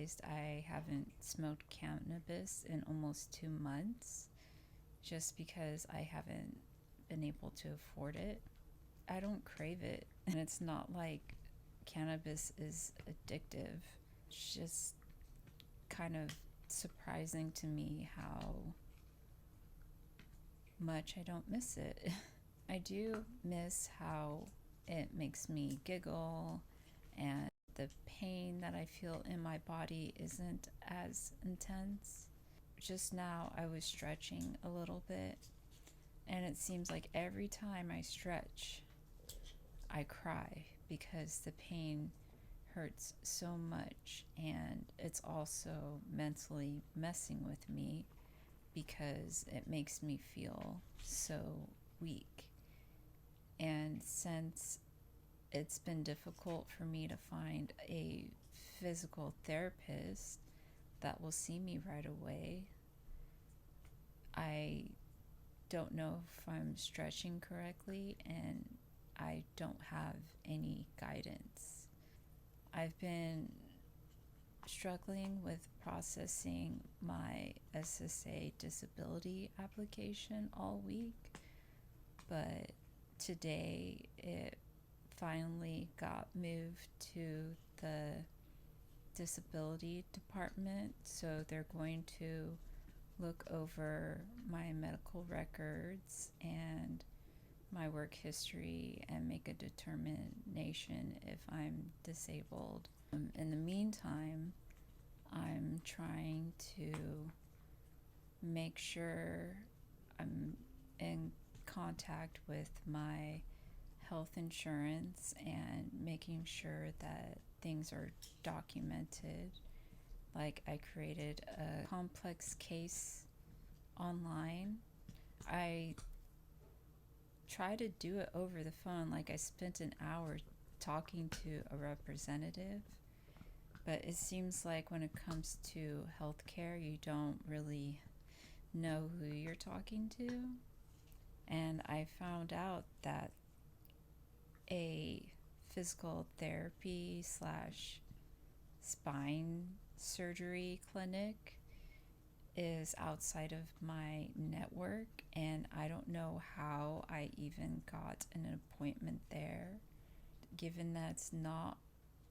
realized I haven't smoked cannabis in almost 2 months just because I haven't been able to afford it. I don't crave it, and it's not like cannabis is addictive. It's just kind of surprising to me how much I don't miss it. I do miss how it makes me giggle, and the pain that I feel in my body isn't as intense. Just now I was stretching a little bit, and it seems like every time I stretch, I cry because the pain hurts so much, and it's also mentally messing with me because it makes me feel so weak. And since it's been difficult for me to find a physical therapist that will see me right away, I don't know if I'm stretching correctly, and I don't have any guidance. I've been struggling with processing my SSA disability application all week, but today it finally got moved to the disability department, so they're going to look over my medical records and my work history and make a determination if I'm disabled. In the meantime, I'm trying to make sure I'm in contact with my health insurance and making sure that things are documented. Like, I created a complex case online. I try to do it over the phone. Like, I spent an hour talking to a representative, but it seems like when it comes to healthcare, you don't really know who you're talking to. And I found out that a physical therapy slash spine surgery clinic is outside of my network, and I don't know how I even got an appointment there, given that it's not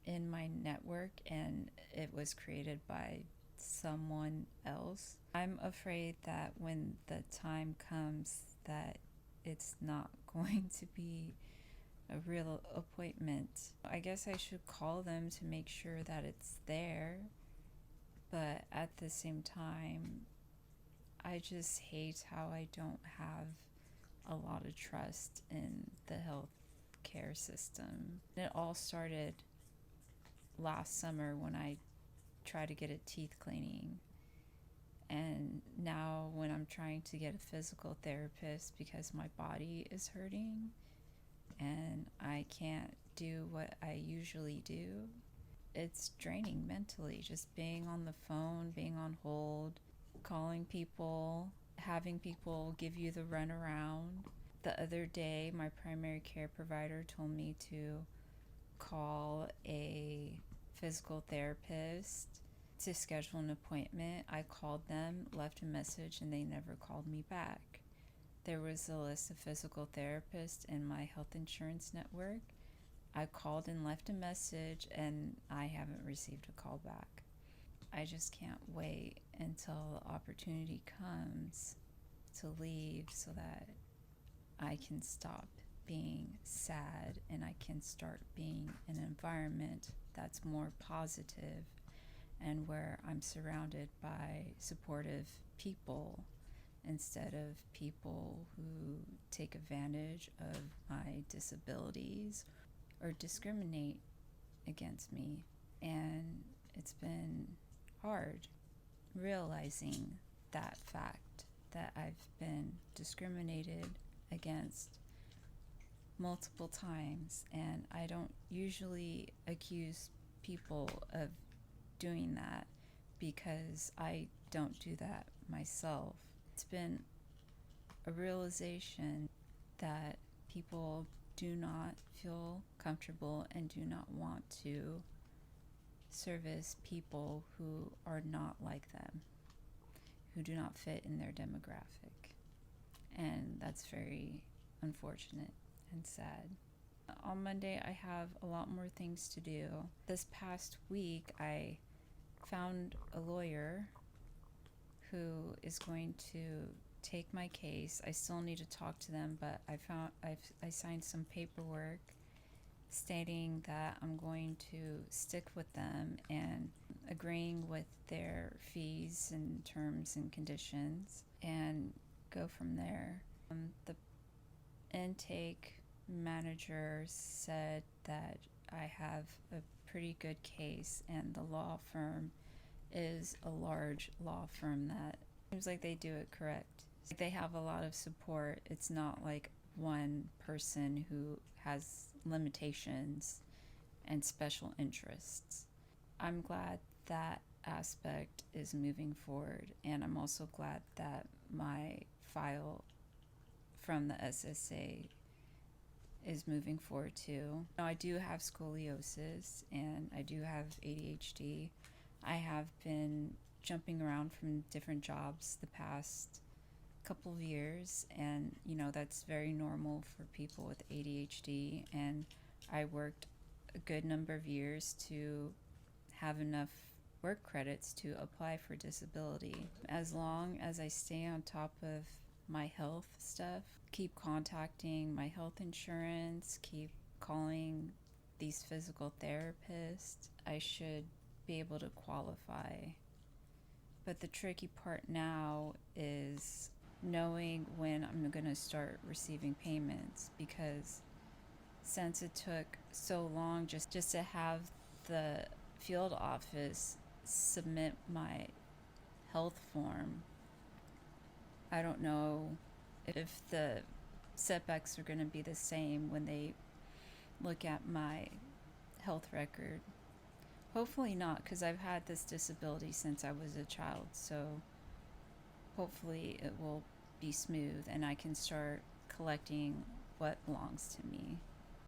in my network and it was created by someone else. I'm afraid that when the time comes that it's not going to be a real appointment. I guess I should call them to make sure that it's there, but at the same time, I just hate how I don't have a lot of trust in the healthcare system. It all started last summer when I tried to get a teeth cleaning. And now when I'm trying to get a physical therapist because my body is hurting and I can't do what I usually do, it's draining mentally, just being on the phone, being on hold, calling people, having people give you the runaround. The other day, my primary care provider told me to call a physical therapist to schedule an appointment. I called them, left a message, and they never called me back. There was a list of physical therapists in my health insurance network. I called and left a message, and I haven't received a call back. I just can't wait until the opportunity comes to leave so that I can stop being sad and I can start being in an environment that's more positive and where I'm surrounded by supportive people instead of people who take advantage of my disabilities or discriminate against me. And it's been hard realizing that fact, that I've been discriminated against multiple times, and I don't usually accuse people of doing that because I don't do that myself. It's been a realization that people do not feel comfortable and do not want to service people who are not like them, who do not fit in their demographic. And that's very unfortunate and sad. On Monday, I have a lot more things to do. This past week, I found a lawyer who is going to take my case. I still need to talk to them, but I signed some paperwork stating that I'm going to stick with them and agreeing with their fees and terms and conditions and go from there. The intake manager said that I have a pretty good case, and the law firm is a large law firm that seems like they do it correct. They have a lot of support. It's not like one person who has limitations and special interests. I'm glad that aspect is moving forward, and I'm also glad that my file from the SSA is moving forward too. Now, I do have scoliosis and I do have ADHD. I have been jumping around from different jobs the past couple of years, and that's very normal for people with ADHD, and I worked a good number of years to have enough work credits to apply for disability. As long as I stay on top of my health stuff, keep contacting my health insurance, keep calling these physical therapists, I should be able to qualify. But the tricky part now is knowing when I'm going to start receiving payments, because since it took so long just to have the field office submit my health form, I don't know if the setbacks are going to be the same when they look at my health record. Hopefully not, because I've had this disability since I was a child, so hopefully it will be smooth and I can start collecting what belongs to me.